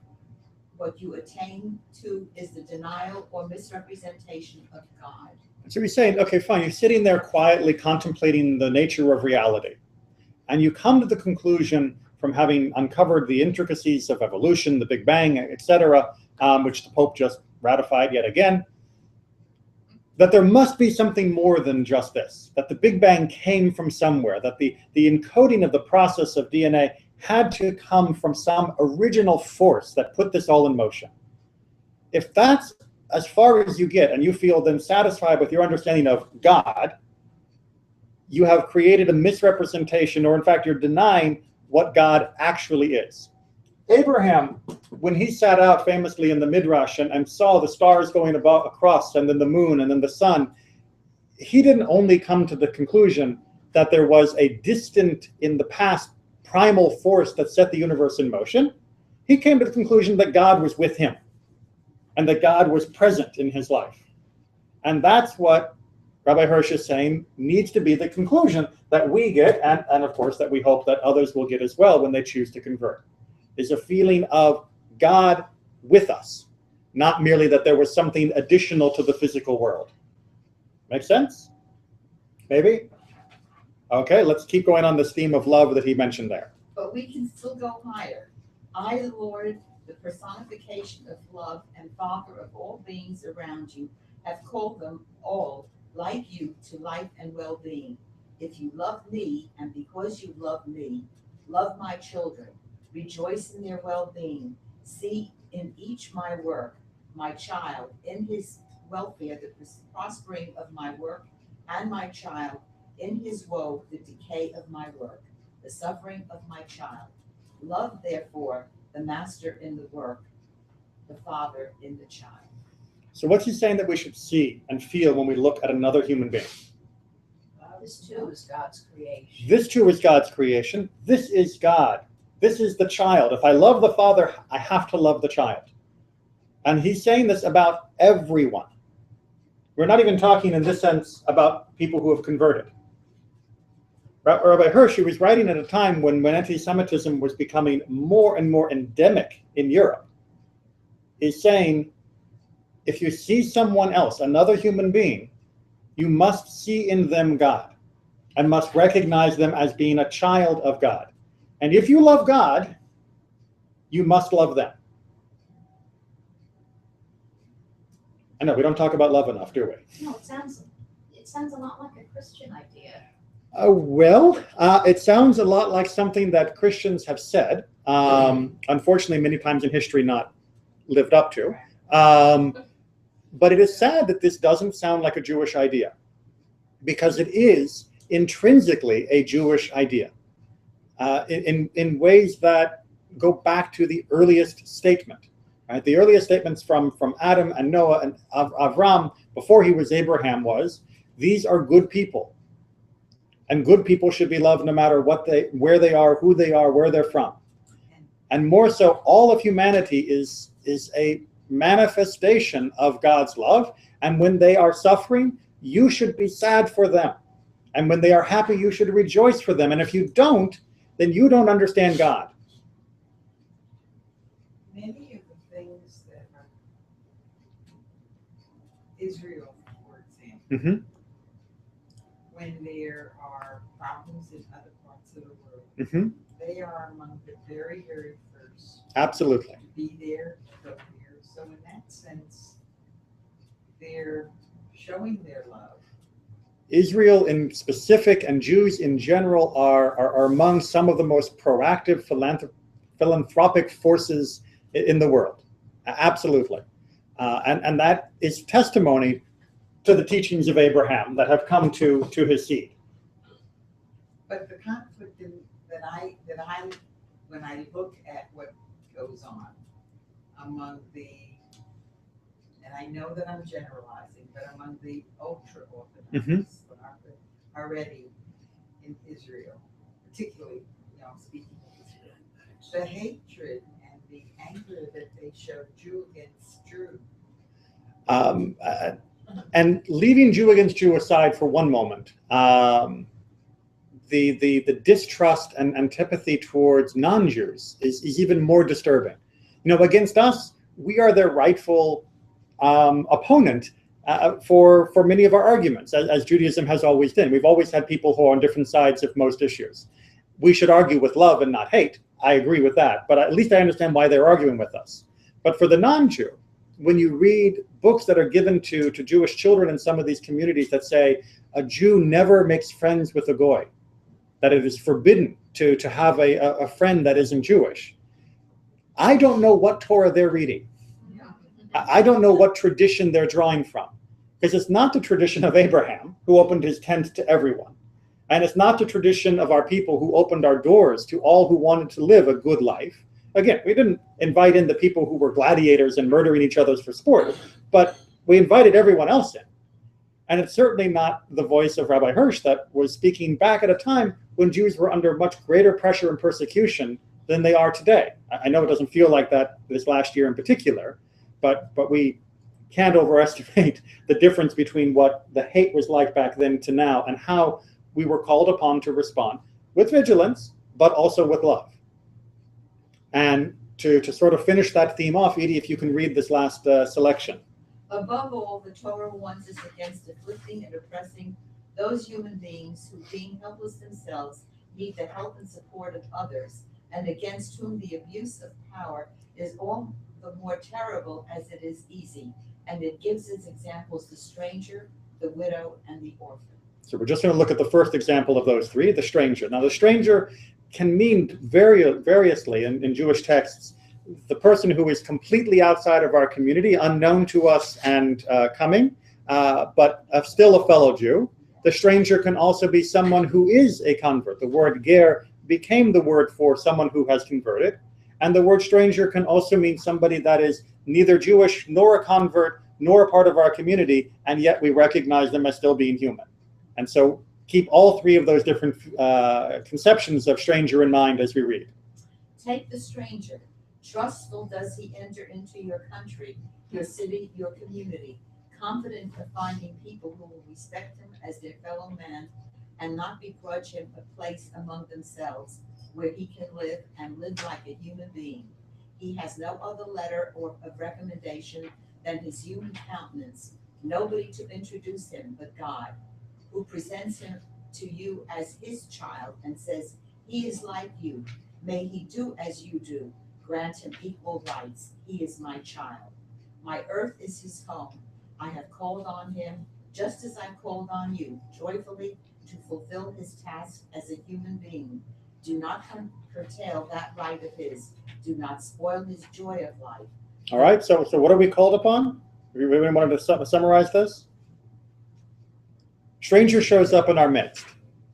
What you attain to is the denial or misrepresentation of God. So he's saying, okay, fine, you're sitting there quietly contemplating the nature of reality. And you come to the conclusion from having uncovered the intricacies of evolution, the Big Bang, etc., which the Pope just ratified yet again, that there must be something more than just this, that the Big Bang came from somewhere, that the encoding of the process of DNA had to come from some original force that put this all in motion. If that's as far as you get and you feel then satisfied with your understanding of God, you have created a misrepresentation, or in fact, you're denying what God actually is. Abraham, when he sat out famously in the Midrash and saw the stars going across, and then the moon, and then the sun, he didn't only come to the conclusion that there was a distant, in the past, primal force that set the universe in motion. He came to the conclusion that God was with him, and that God was present in his life. And that's what Rabbi Hirsch is saying needs to be the conclusion that we get, and of course that we hope that others will get as well when they choose to convert, is a feeling of God with us, not merely that there was something additional to the physical world. Make sense? Maybe? Okay, let's keep going on this theme of love that he mentioned there. But we can still go higher. I, the Lord, the personification of love and Father of all beings around you, have called them all, like you, to life and well-being. If you love me, and because you love me, love my children, rejoice in their well-being, see in each my work, my child, in his welfare, the prospering of my work, and my child, in his woe, the decay of my work, the suffering of my child. Love, therefore, the master in the work, the father in the child. So what's he saying that we should see and feel when we look at another human being? This too is God's creation. This too is God's creation. This is God. This is the child. If I love the Father, I have to love the child. And he's saying this about everyone. We're not even talking in this sense about people who have converted. Rabbi Hirsch, who was writing at a time when anti-Semitism was becoming more and more endemic in Europe, is saying, if you see someone else, another human being, you must see in them God and must recognize them as being a child of God. And if you love God, you must love them. I know we don't talk about love enough, do we? No, it sounds a lot like a Christian idea. It sounds a lot like something that Christians have said. Unfortunately, many times in history, not lived up to. But it is sad that this doesn't sound like a Jewish idea, because it is intrinsically a Jewish idea in ways that go back to the earliest statement. Right? The earliest statements from Adam and Noah and Avram before he was Abraham was, these are good people. And good people should be loved no matter where they are, who they are, where they're from. And more so, all of humanity is a manifestation of God's love. And when they are suffering, you should be sad for them. And when they are happy, you should rejoice for them. And if you don't, then you don't understand God. Many of the things that are Israel, for example, when there are problems in other parts of the world, they are among the very, very first. Absolutely. To be there, go there. So in that sense, they're showing their love. Israel in specific and Jews in general are among some of the most proactive philanthropic forces in the world. Absolutely. And that is testimony to the teachings of Abraham that have come to his seed. But the conflict that I when I look at what goes on among and I know that I'm generalizing, but among the ultra-Orthodox already in Israel, particularly, speaking of Israel, the hatred and the anger that they show Jew against Jew. And leaving Jew against Jew aside for one moment, the distrust and antipathy towards non-Jews is even more disturbing. Against us, we are their rightful opponent for many of our arguments, as Judaism has always been. We've always had people who are on different sides of most issues. We should argue with love and not hate. I agree with that, but at least I understand why they're arguing with us. But for the non-Jew, when you read books that are given to Jewish children in some of these communities that say a Jew never makes friends with a goy, that it is forbidden to have a friend that isn't Jewish, I don't know what Torah they're reading. I don't know what tradition they're drawing from, because it's not the tradition of Abraham, who opened his tent to everyone. And it's not the tradition of our people who opened our doors to all who wanted to live a good life. Again, we didn't invite in the people who were gladiators and murdering each other for sport, but we invited everyone else in. And it's certainly not the voice of Rabbi Hirsch that was speaking back at a time when Jews were under much greater pressure and persecution than they are today. I know it doesn't feel like that this last year in particular, but we can't overestimate the difference between what the hate was like back then to now, and how we were called upon to respond with vigilance, but also with love. And to sort of finish that theme off, Edie, if you can read this last selection. Above all, the Torah warns us against afflicting and oppressing those human beings who, being helpless themselves, need the help and support of others, and against whom the abuse of power is all the more terrible as it is easy, and it gives as examples the stranger, the widow, and the orphan. So we're just going to look at the first example of those three, the stranger. Now, the stranger can mean variously in Jewish texts the person who is completely outside of our community, unknown to us and coming, but still a fellow Jew. The stranger can also be someone who is a convert. The word ger became the word for someone who has converted. And the word stranger can also mean somebody that is neither Jewish nor a convert nor a part of our community, and yet we recognize them as still being human. And so keep all three of those different conceptions of stranger in mind as we read. Take the stranger. Trustful does he enter into your country, your city, your community, confident of finding people who will respect him as their fellow man and not begrudge him a place among themselves where he can live and live like a human being. He has no other letter or of recommendation than his human countenance, nobody to introduce him but God, who presents him to you as his child and says, he is like you. May he do as you do. Grant him equal rights. He is my child. My earth is his home. I have called on him, just as I called on you, joyfully to fulfill his task as a human being. Do not curtail that right of his. Do not spoil his joy of life. All right, so what are we called upon? We wanted to summarize this. Stranger shows up in our midst.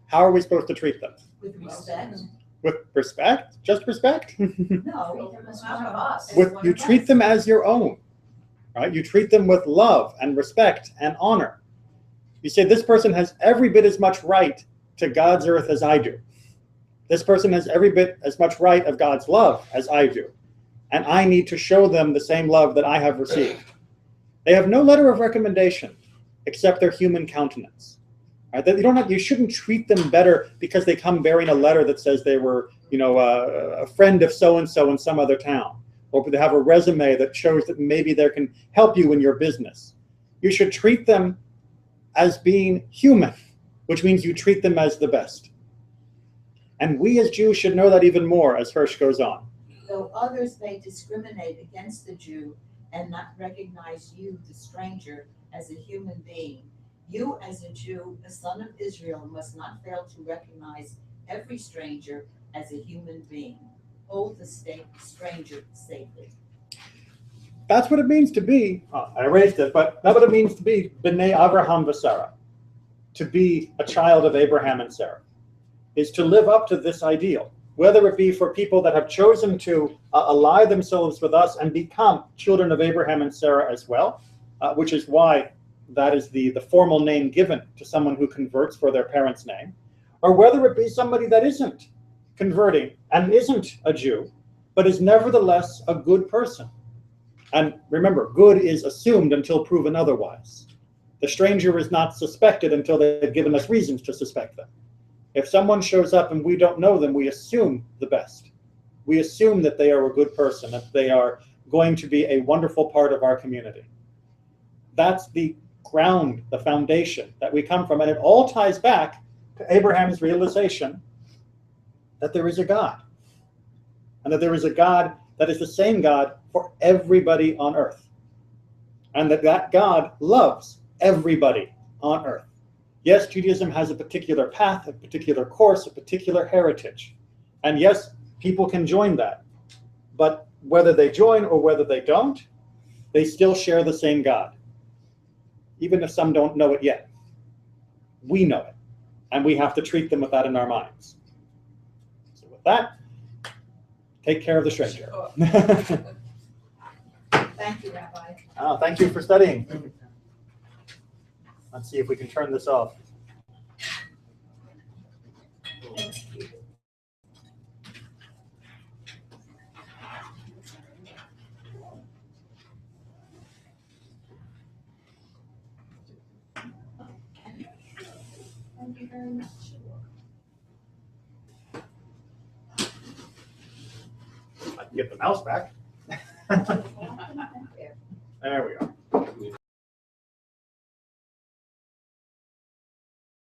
How are we supposed to treat them? With respect. With respect? Just respect? No, Treat them as one of us. You treat them as your own, right? You treat them with love and respect and honor. You say, this person has every bit as much right to God's earth as I do. This person has every bit as much right of God's love as I do. And I need to show them the same love that I have received. They have no letter of recommendation except their human countenance. Right? You shouldn't treat them better because they come bearing a letter that says they were, a friend of so-and-so in some other town, or they have a resume that shows that maybe they can help you in your business. You should treat them as being human, which means you treat them as the best. And we as Jews should know that even more, as Hirsch goes on. Though others may discriminate against the Jew and not recognize you, the stranger, as a human being, you as a Jew, a son of Israel, must not fail to recognize every stranger as a human being. Hold the stranger safely. That's what it means to be, I erased it, but that's what it means to be B'nai Avraham v'Sarah, to be a child of Abraham and Sarah, is to live up to this ideal, whether it be for people that have chosen to ally themselves with us and become children of Abraham and Sarah as well, which is why that is the formal name given to someone who converts for their parents' name, or whether it be somebody that isn't converting and isn't a Jew, but is nevertheless a good person. And remember, good is assumed until proven otherwise. The stranger is not suspected until they've given us reasons to suspect them. If someone shows up and we don't know them, we assume the best. We assume that they are a good person, that they are going to be a wonderful part of our community. That's the ground, the foundation that we come from. And it all ties back to Abraham's realization that there is a God. And that there is a God that is the same God for everybody on earth. And that God loves everybody on earth. Yes, Judaism has a particular path, a particular course, a particular heritage. And yes, people can join that. But whether they join or whether they don't, they still share the same God. Even if some don't know it yet. We know it. And we have to treat them with that in our minds. So with that, take care of the stranger. Thank you, Rabbi. Thank you for studying. Let's see if we can turn this off. Thank you very much. I can get the mouse back. There we go.